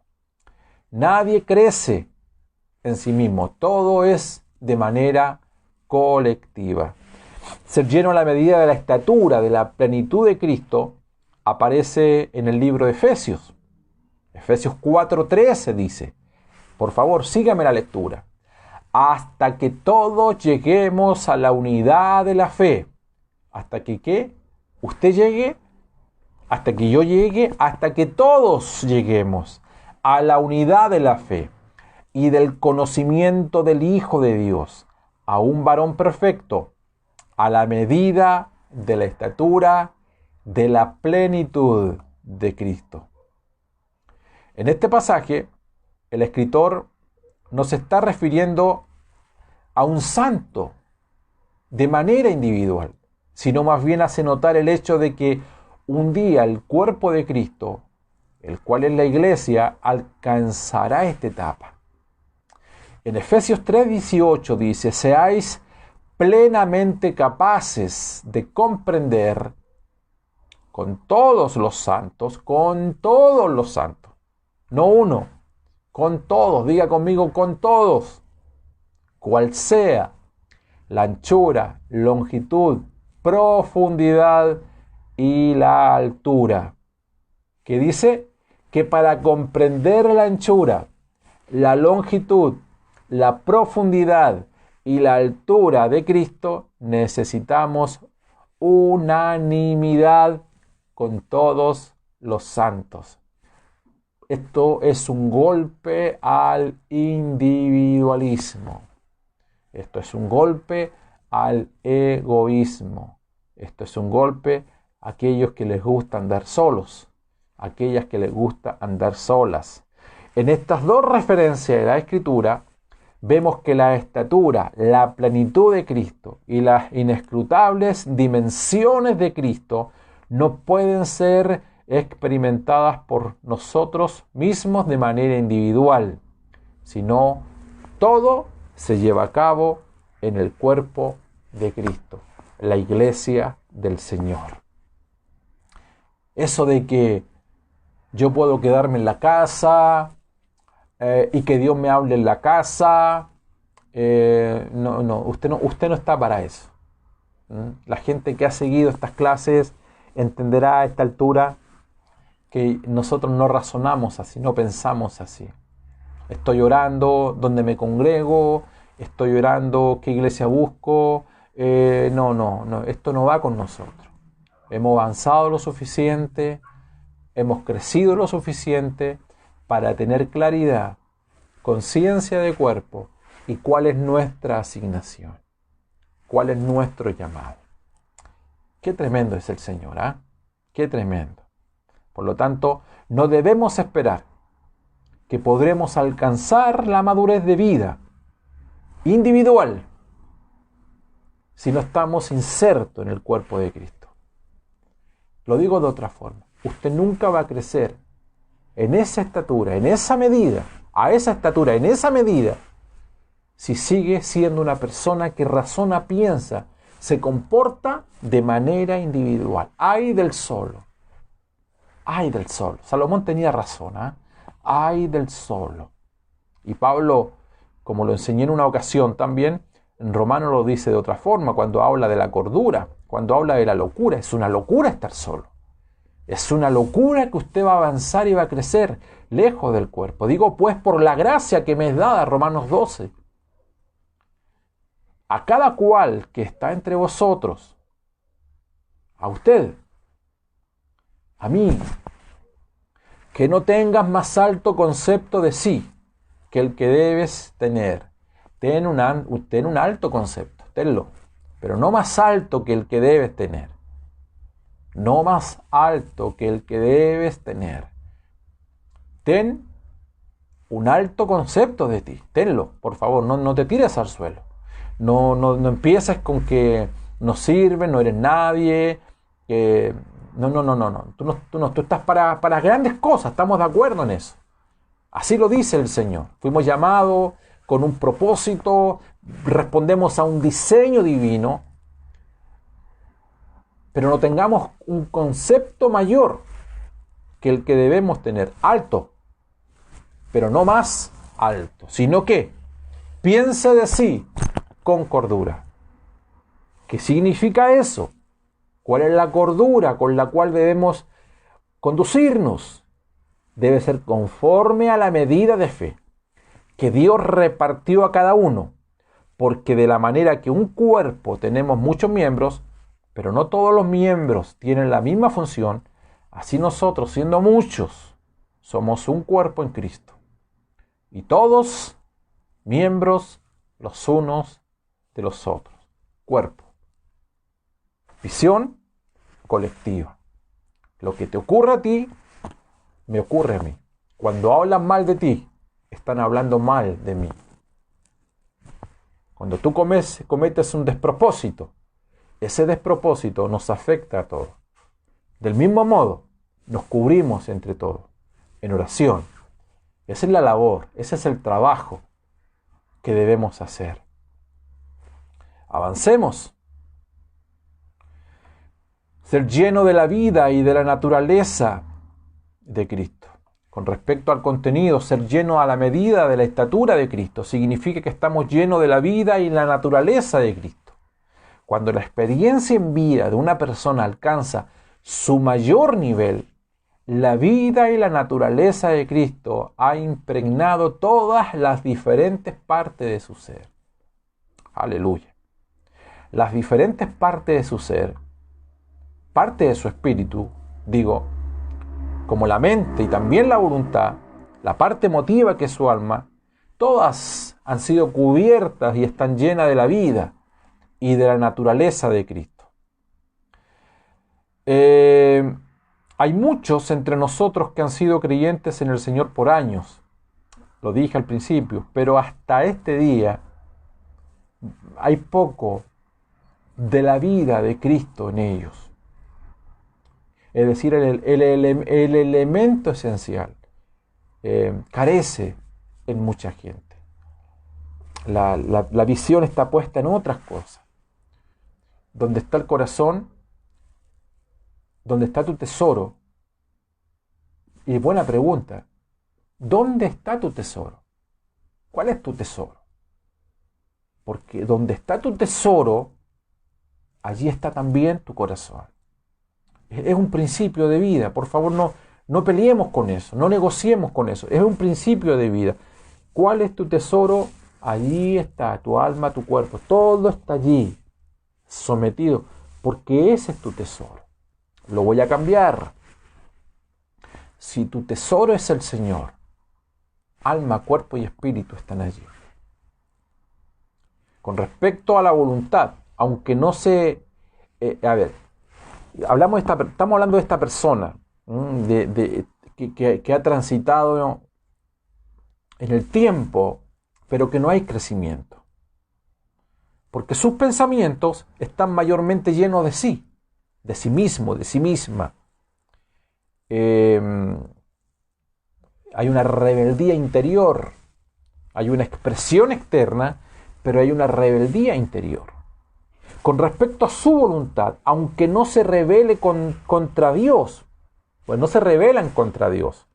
Nadie crece en sí mismo, todo es de manera colectiva. Ser lleno a la medida de la estatura, de la plenitud de Cristo, aparece en el libro de Efesios. Efesios 4:13 dice, por favor, sígame la lectura. Hasta que todos lleguemos a la unidad de la fe. ¿Hasta que qué? Usted llegue, hasta que yo llegue, hasta que todos lleguemos a la unidad de la fe y del conocimiento del Hijo de Dios, a un varón perfecto, a la medida de la estatura de la plenitud de Cristo. En este pasaje, el escritor nos está refiriendo a un santo de manera individual, sino más bien hace notar el hecho de que un día el cuerpo de Cristo, el cual es la iglesia, alcanzará esta etapa. En Efesios 3:18 dice, seáis plenamente capaces de comprender con todos los santos, no uno, con todos, diga conmigo, con todos, cual sea la anchura, longitud, profundidad y la altura. Que dice que para comprender la anchura, la longitud, la profundidad y la altura de Cristo, necesitamos unanimidad con todos los santos. Esto es un golpe al individualismo. Esto es un golpe al egoísmo. Esto es un golpe aquellos que les gusta andar solos, aquellas que les gusta andar solas. En estas dos referencias de la Escritura, vemos que la estatura, la plenitud de Cristo y las inescrutables dimensiones de Cristo no pueden ser experimentadas por nosotros mismos de manera individual, sino todo se lleva a cabo en el cuerpo de Cristo, la iglesia del Señor. Eso de que yo puedo quedarme en la casa y que Dios me hable en la casa, usted no está para eso. La gente que ha seguido estas clases entenderá a esta altura que nosotros no razonamos así, no pensamos así. Estoy orando donde me congrego, estoy orando qué iglesia busco. No, esto no va con nosotros. Hemos avanzado lo suficiente, hemos crecido lo suficiente para tener claridad, conciencia de cuerpo y cuál es nuestra asignación, cuál es nuestro llamado. Qué tremendo es el Señor, ¿ah? Qué tremendo. Por lo tanto, no debemos esperar que podremos alcanzar la madurez de vida individual si no estamos insertos en el cuerpo de Cristo. Lo digo de otra forma. Usted nunca va a crecer en esa estatura, en esa medida, a esa estatura, en esa medida, si sigue siendo una persona que razona, piensa, se comporta de manera individual. ¡Ay del solo! ¡Ay del solo! Salomón tenía razón, ¿eh? ¡Ay del solo! Y Pablo, como lo enseñé en una ocasión también, en Romanos lo dice de otra forma, cuando habla de la cordura, cuando habla de la locura. Es una locura estar solo. Es una locura que usted va a avanzar y va a crecer lejos del cuerpo. Digo, pues, por la gracia que me es dada, Romanos 12. A cada cual que está entre vosotros, a usted, a mí, que no tengas más alto concepto de sí que el que debes tener. Ten un alto concepto, tenlo, pero no más alto que el que debes tener. No más alto que el que debes tener. Ten un alto concepto de ti, tenlo, por favor, no te tires al suelo. No empieces con que no sirves, no eres nadie. No. Tú estás para grandes cosas, estamos de acuerdo en eso. Así lo dice el Señor. Fuimos llamados con un propósito, respondemos a un diseño divino, pero no tengamos un concepto mayor que el que debemos tener, alto, pero no más alto, sino que piense de sí con cordura. ¿Qué significa eso? ¿Cuál es la cordura con la cual debemos conducirnos? Debe ser conforme a la medida de fe que Dios repartió a cada uno, porque de la manera que un cuerpo tenemos muchos miembros, pero no todos los miembros tienen la misma función, así nosotros, siendo muchos, somos un cuerpo en Cristo. Y todos miembros los unos de los otros. Cuerpo. Visión colectiva. Lo que te ocurre a ti, me ocurre a mí. Cuando hablan mal de ti, están hablando mal de mí. Cuando tú cometes un despropósito, ese despropósito nos afecta a todos. Del mismo modo, nos cubrimos entre todos, en oración. Esa es la labor, ese es el trabajo que debemos hacer. Avancemos. Ser lleno de la vida y de la naturaleza de Cristo. Con respecto al contenido, ser lleno a la medida de la estatura de Cristo significa que estamos llenos de la vida y la naturaleza de Cristo. Cuando la experiencia en vida de una persona alcanza su mayor nivel, la vida y la naturaleza de Cristo ha impregnado todas las diferentes partes de su ser. Aleluya. Las diferentes partes de su ser, parte de su espíritu, digo, como la mente y también la voluntad, la parte emotiva que es su alma, todas han sido cubiertas y están llenas de la vida y de la naturaleza de Cristo. Hay muchos entre nosotros que han sido creyentes en el Señor por años, lo dije al principio, pero hasta este día hay poco de la vida de Cristo en ellos. Es decir, el elemento esencial carece en mucha gente. La visión está puesta en otras cosas. Donde está el corazón, donde está tu tesoro. Y buena pregunta, ¿dónde está tu tesoro? ¿Cuál es tu tesoro? Porque donde está tu tesoro, allí está también tu corazón. Es un principio de vida. Por favor, no peleemos con eso, no negociemos con eso. Es un principio de vida. ¿Cuál es tu tesoro? Allí está tu alma, tu cuerpo. Todo está allí, sometido, porque ese es tu tesoro. Lo voy a cambiar. Si tu tesoro es el Señor, alma, cuerpo y espíritu están allí. Con respecto a la voluntad, aunque no se... estamos hablando de esta persona que ha transitado en el tiempo, pero que no hay crecimiento. Porque sus pensamientos están mayormente llenos de sí mismo, de sí misma. Hay una rebeldía interior, hay una expresión externa, pero hay una rebeldía interior. Con respecto a su voluntad, aunque no se rebele contra Dios, pues no se rebelan contra Dios,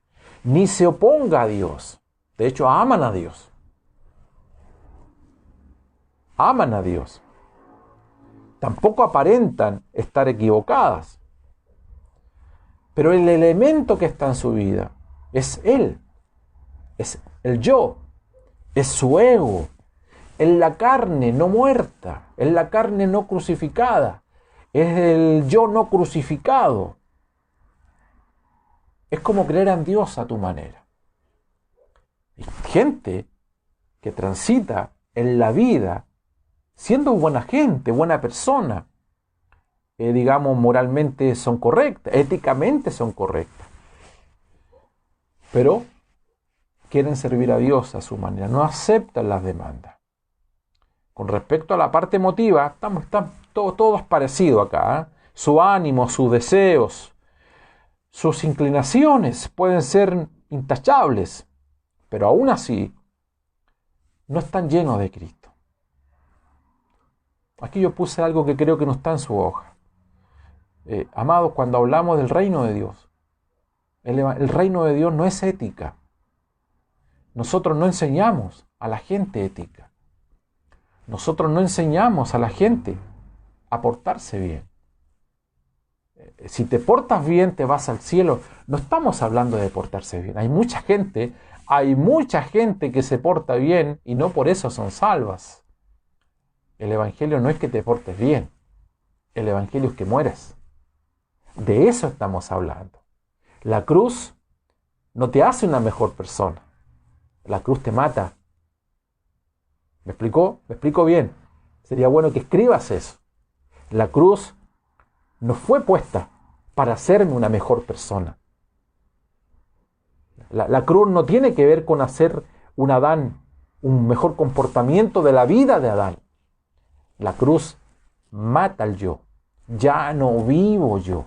ni se oponga a Dios. De hecho, aman a Dios. Aman a Dios. Tampoco aparentan estar equivocadas. Pero el elemento que está en su vida es Él. Es el yo. Es su ego. Es la carne no muerta. Es la carne no crucificada. Es el yo no crucificado. Es como creer en Dios a tu manera. Hay gente que transita en la vida siendo buena gente, buena persona. Digamos, moralmente son correctas, éticamente son correctas. Pero quieren servir a Dios a su manera, no aceptan las demandas. Con respecto a la parte emotiva, todo es parecido acá. Su ánimo, sus deseos, sus inclinaciones pueden ser intachables, pero aún así no están llenos de Cristo. Aquí yo puse algo que creo que no está en su hoja. Amados, cuando hablamos del reino de Dios, el reino de Dios no es ética. Nosotros no enseñamos a la gente ética. Nosotros no enseñamos a la gente a portarse bien. Si te portas bien, te vas al cielo. No estamos hablando de portarse bien. Hay mucha gente que se porta bien y no por eso son salvas. El evangelio no es que te portes bien. El evangelio es que mueres. De eso estamos hablando. La cruz no te hace una mejor persona. La cruz te mata. ¿Me explicó? ¿Me explico bien? Sería bueno que escribas eso. La cruz no fue puesta para hacerme una mejor persona. La cruz no tiene que ver con hacer un Adán, un mejor comportamiento de la vida de Adán. La cruz mata al yo. Ya no vivo yo.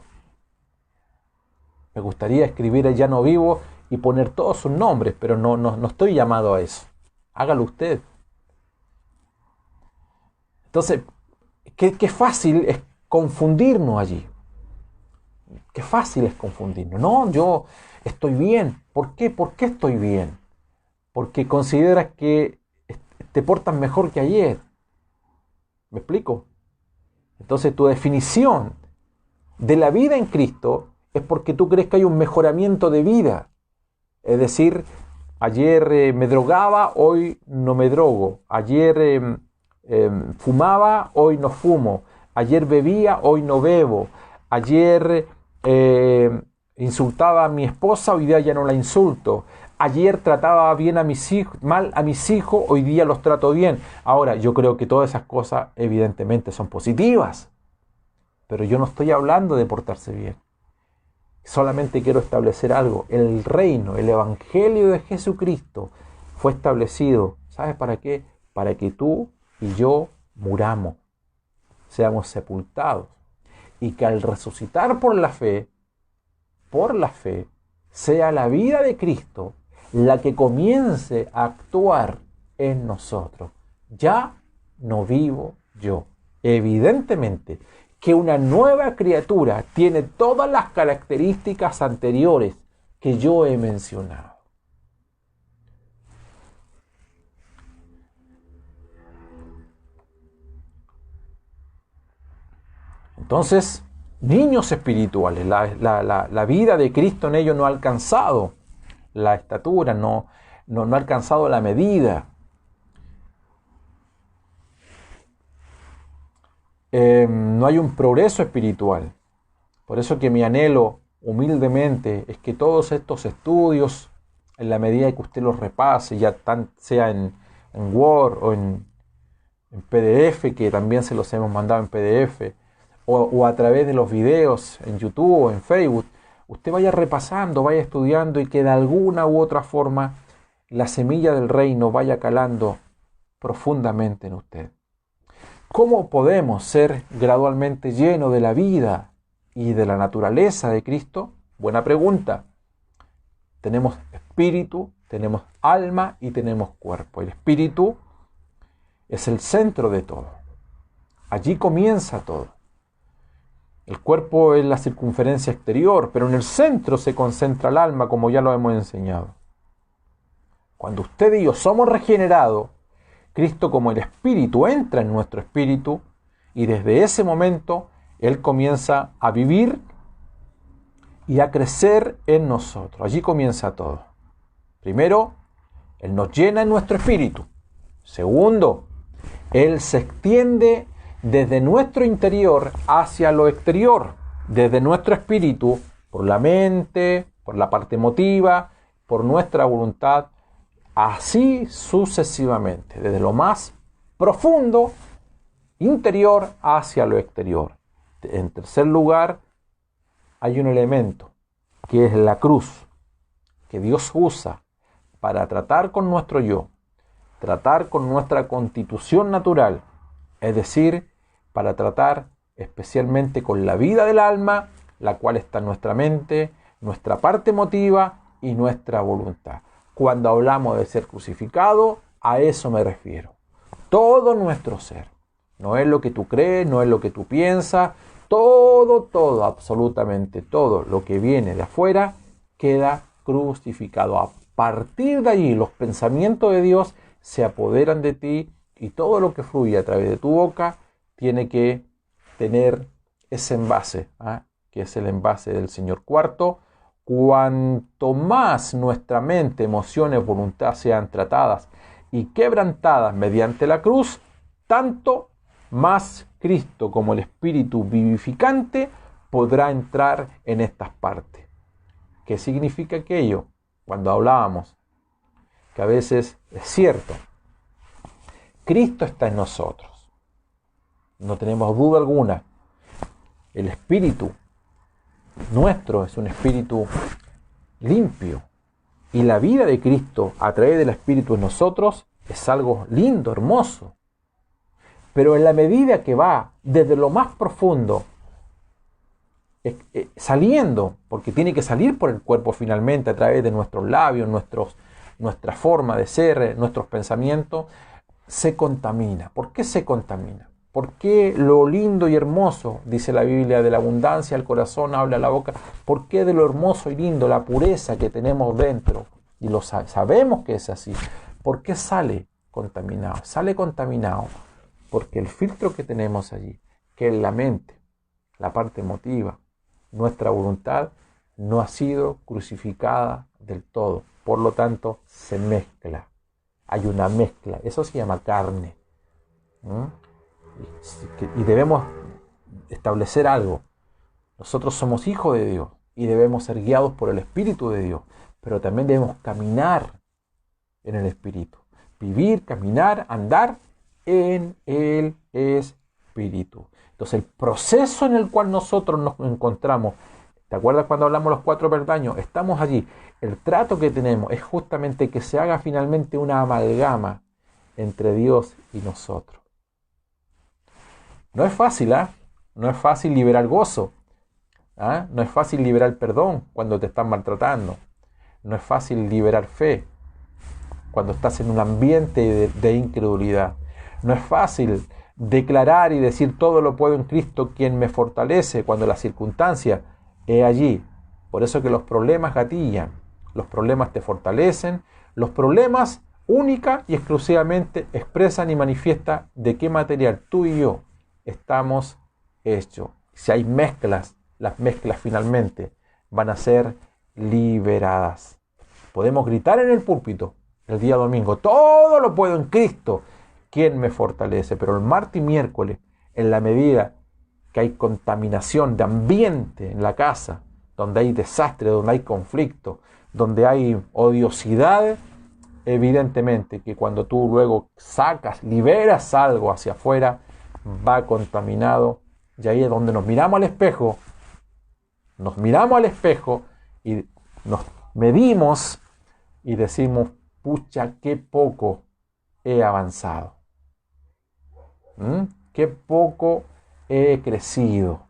Me gustaría escribir el ya no vivo y poner todos sus nombres, pero no estoy llamado a eso. Hágalo usted. Entonces, qué fácil es confundirnos allí. Qué fácil es confundirnos. No, yo estoy bien. ¿Por qué? ¿Por qué estoy bien? Porque consideras que te portas mejor que ayer. ¿Me explico? Entonces tu definición de la vida en Cristo es porque tú crees que hay un mejoramiento de vida. Es decir, ayer me drogaba, hoy no me drogo. Ayer fumaba, hoy no fumo. Ayer bebía, hoy no bebo. Ayer insultaba a mi esposa, hoy día ya no la insulto. Ayer trataba bien a mis hijos, mal a mis hijos, hoy día los trato bien. Ahora, yo creo que todas esas cosas evidentemente son positivas. Pero yo no estoy hablando de portarse bien. Solamente quiero establecer algo. El reino, el evangelio de Jesucristo fue establecido. ¿Sabes para qué? Para que tú y yo muramos, seamos sepultados. Y que al resucitar por la fe, sea la vida de Cristo la que comience a actuar en nosotros. Ya no vivo yo. Evidentemente que una nueva criatura tiene todas las características anteriores que yo he mencionado. Entonces, niños espirituales, la vida de Cristo en ellos no ha alcanzado la estatura, no ha alcanzado la medida. No hay un progreso espiritual. Por eso que mi anhelo humildemente es que todos estos estudios, en la medida que usted los repase, ya sea en Word o en PDF, que también se los hemos mandado en PDF, o a través de los videos en YouTube o en Facebook, usted vaya repasando, vaya estudiando y que de alguna u otra forma la semilla del reino vaya calando profundamente en usted. ¿Cómo podemos ser gradualmente llenos de la vida y de la naturaleza de Cristo? Buena pregunta. Tenemos espíritu, tenemos alma y tenemos cuerpo. El espíritu es el centro de todo. Allí comienza todo. El cuerpo es la circunferencia exterior, pero en el centro se concentra el alma, como ya lo hemos enseñado. Cuando usted y yo somos regenerados, Cristo como el Espíritu entra en nuestro espíritu y desde ese momento Él comienza a vivir y a crecer en nosotros. Allí comienza todo. Primero, Él nos llena en nuestro espíritu. Segundo, Él se extiende desde nuestro interior hacia lo exterior, desde nuestro espíritu, por la mente, por la parte emotiva, por nuestra voluntad, así sucesivamente, desde lo más profundo, interior, hacia lo exterior. En tercer lugar, hay un elemento, que es la cruz, que Dios usa para tratar con nuestro yo, tratar con nuestra constitución natural, es decir, para tratar especialmente con la vida del alma, la cual está en nuestra mente, nuestra parte emotiva y nuestra voluntad. Cuando hablamos de ser crucificado, a eso me refiero. Todo nuestro ser. No es lo que tú crees, no es lo que tú piensas. Todo, absolutamente todo lo que viene de afuera queda crucificado. A partir de allí, los pensamientos de Dios se apoderan de ti y todo lo que fluye a través de tu boca tiene que tener ese envase, que es el envase del Señor. Cuarto, cuanto más nuestra mente, emociones, voluntad sean tratadas y quebrantadas mediante la cruz, tanto más Cristo como el Espíritu vivificante podrá entrar en estas partes. ¿Qué significa aquello? Cuando hablábamos, que a veces es cierto, Cristo está en nosotros. No tenemos duda alguna. El espíritu nuestro es un espíritu limpio. Y la vida de Cristo a través del espíritu en nosotros es algo lindo, hermoso. Pero en la medida que va desde lo más profundo, saliendo, porque tiene que salir por el cuerpo finalmente a través de nuestros labios, nuestra forma de ser, nuestros pensamientos, se contamina. ¿Por qué se contamina? ¿Por qué lo lindo y hermoso, dice la Biblia, de la abundancia al corazón habla la boca? ¿Por qué de lo hermoso y lindo, la pureza que tenemos dentro? Y lo sabemos que es así. ¿Por qué sale contaminado? Sale contaminado porque el filtro que tenemos allí, que es la mente, la parte emotiva, nuestra voluntad, no ha sido crucificada del todo. Por lo tanto, se mezcla. Hay una mezcla. Eso se llama carne. Y debemos establecer algo. Nosotros somos hijos de Dios y debemos ser guiados por el Espíritu de Dios, pero también debemos caminar en el Espíritu. Vivir, caminar, andar en el Espíritu. Entonces, el proceso en el cual nosotros nos encontramos, ¿te acuerdas cuando hablamos de los 4 peldaños? Estamos allí. El trato que tenemos es justamente que se haga finalmente una amalgama entre Dios y nosotros. No es fácil, ¿ah? No es fácil liberar gozo. ¿Ah? No es fácil liberar perdón cuando te están maltratando. No es fácil liberar fe cuando estás en un ambiente de incredulidad. No es fácil declarar y decir todo lo puedo en Cristo quien me fortalece cuando la circunstancia es allí. Por eso que los problemas gatillan, los problemas te fortalecen, los problemas única y exclusivamente expresan y manifiestan de qué material tú y yo estamos hechos. Si hay mezclas, las mezclas finalmente van a ser liberadas. Podemos gritar en el púlpito el día domingo, todo lo puedo en Cristo, quien me fortalece. Pero el martes y miércoles, en la medida que hay contaminación de ambiente en la casa, donde hay desastre, donde hay conflicto, donde hay odiosidad, evidentemente que cuando tú luego sacas, liberas algo hacia afuera, va contaminado. Y ahí es donde nos miramos al espejo y nos medimos y decimos, pucha, qué poco he avanzado. Qué poco he crecido.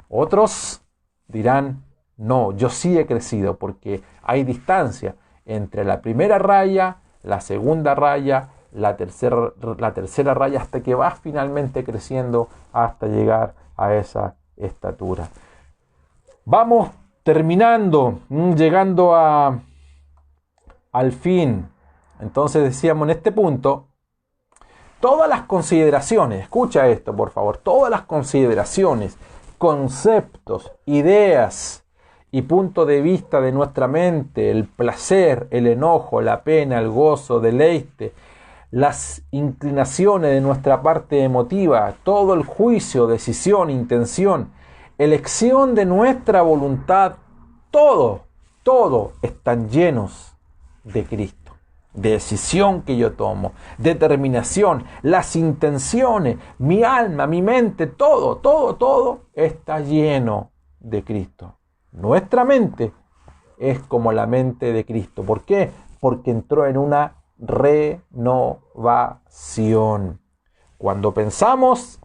Otros dirán, no, yo sí he crecido, porque hay distancia entre la primera raya, la segunda raya, la tercera raya, hasta que vas finalmente creciendo hasta llegar a esa estatura. Vamos terminando, llegando al fin. Entonces decíamos en este punto, todas las consideraciones, escucha esto por favor, todas las consideraciones, conceptos, ideas y puntos de vista de nuestra mente, el placer, el enojo, la pena, el gozo, deleite, las inclinaciones de nuestra parte emotiva, todo el juicio, decisión, intención, elección de nuestra voluntad, todo están llenos de Cristo. Decisión que yo tomo, determinación, las intenciones, mi alma, mi mente, todo está lleno de Cristo. Nuestra mente es como la mente de Cristo. ¿Por qué? Porque entró en una renovación. Cuando pensamos,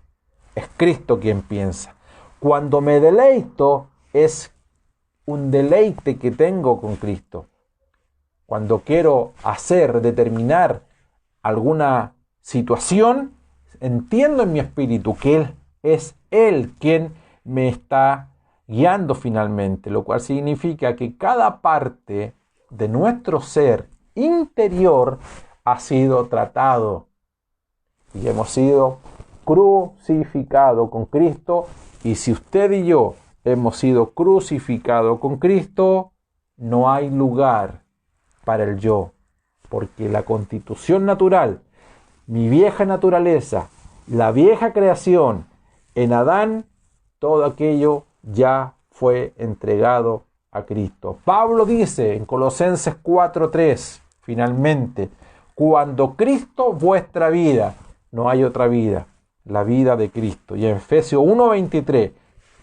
es Cristo quien piensa. Cuando me deleito, es un deleite que tengo con Cristo. Cuando quiero determinar alguna situación, entiendo en mi espíritu que es Él quien me está guiando finalmente, lo cual significa que cada parte de nuestro ser interior ha sido tratado y hemos sido crucificados con Cristo. Y si usted y yo hemos sido crucificados con Cristo, no hay lugar para el yo, porque la constitución natural, mi vieja naturaleza, la vieja creación, en Adán, todo aquello ya fue entregado a Cristo. Pablo dice en Colosenses 4:3, finalmente, cuando Cristo vuestra vida, no hay otra vida, la vida de Cristo. Y en Efesios 1:23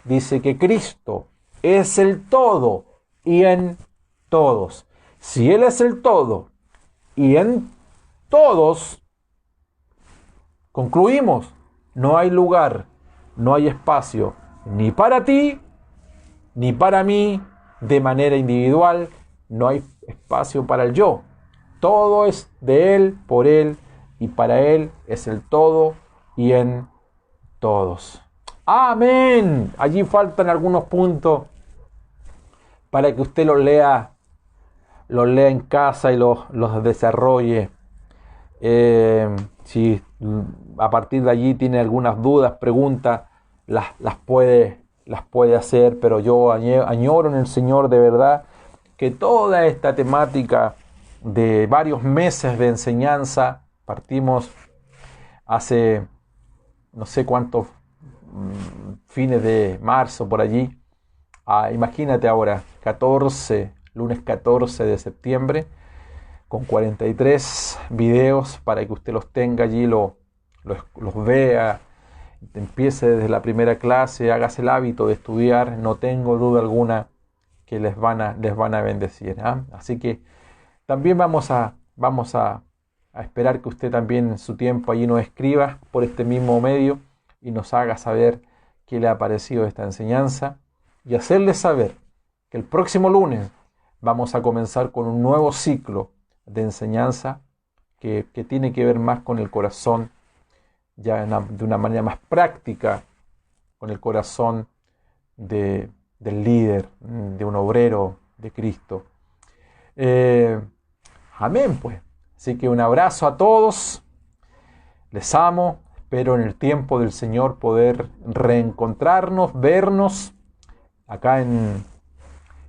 dice que Cristo es el todo y en todos. Si Él es el todo y en todos, concluimos, no hay lugar, no hay espacio, ni para ti, ni para mí, de manera individual, no hay espacio para el yo. Todo es de Él, por Él y para Él es el todo y en todos. Amén. Allí faltan algunos puntos para que usted los lea en casa y los desarrolle. Si a partir de allí tiene algunas dudas, preguntas, las puede hacer, pero yo añoro en el Señor de verdad que toda esta temática de varios meses de enseñanza, partimos hace no sé cuántos fines de marzo por allí, imagínate ahora, lunes 14 de septiembre, con 43 videos para que usted los tenga allí, los vea empiece desde la primera clase, hágase el hábito de estudiar, no tengo duda alguna que les van a bendecir. Así que también vamos a esperar que usted también en su tiempo allí nos escriba por este mismo medio y nos haga saber qué le ha parecido esta enseñanza y hacerles saber que el próximo lunes vamos a comenzar con un nuevo ciclo de enseñanza que tiene que ver más con el corazón, ya de una manera más práctica, con el corazón del líder, de un obrero de Cristo. Amén, pues. Así que un abrazo a todos. Les amo. Espero en el tiempo del Señor poder reencontrarnos, vernos acá en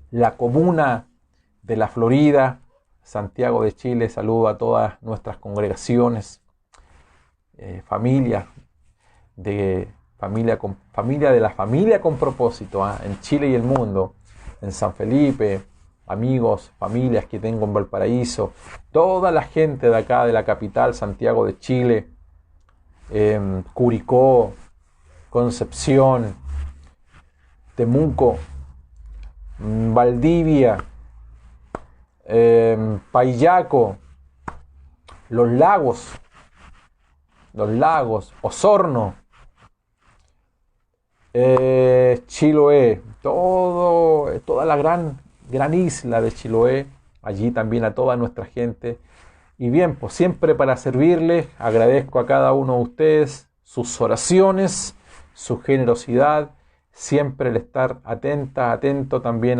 la comuna de la Florida, Santiago de Chile. Saludo a todas nuestras congregaciones, familia de la familia con propósito, en Chile y el mundo, en San Felipe, amigos, familias que tengo en Valparaíso, toda la gente de acá de la capital, Santiago de Chile, Curicó, Concepción, Temuco, Valdivia, Payaco, Los Lagos, Osorno, Chiloé, toda la gran isla de Chiloé, allí también a toda nuestra gente. Y bien, pues siempre para servirles, agradezco a cada uno de ustedes sus oraciones, su generosidad, siempre el estar atento también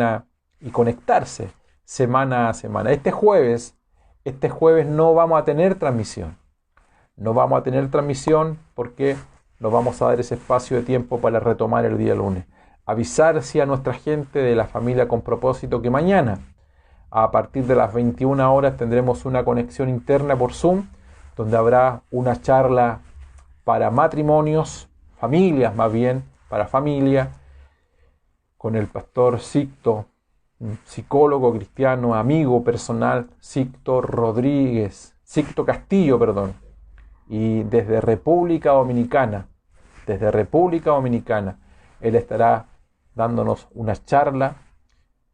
y conectarse semana a semana. Este jueves no vamos a tener transmisión. No vamos a tener transmisión porque nos vamos a dar ese espacio de tiempo para retomar el día lunes. Avisar a nuestra gente de la familia con propósito que mañana, a partir de las 21 horas, tendremos una conexión interna por Zoom, donde habrá una charla para matrimonios, familias más bien, para familia, con el pastor Sixto, psicólogo cristiano, amigo personal, Sixto Castillo, y desde República Dominicana, él estará dándonos una charla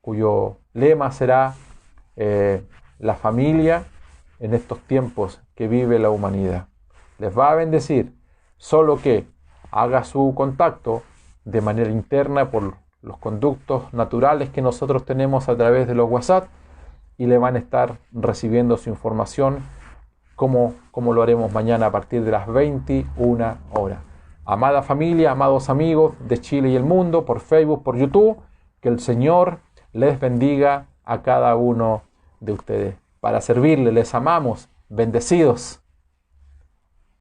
cuyo lema será la familia en estos tiempos que vive la humanidad. Les va a bendecir, solo que haga su contacto de manera interna por los conductos naturales que nosotros tenemos a través de los WhatsApp y le van a estar recibiendo su información como lo haremos mañana a partir de las 21 horas. Amada familia, amados amigos de Chile y el mundo, por Facebook, por YouTube, que el Señor les bendiga a cada uno de ustedes. Para servirles, les amamos, bendecidos.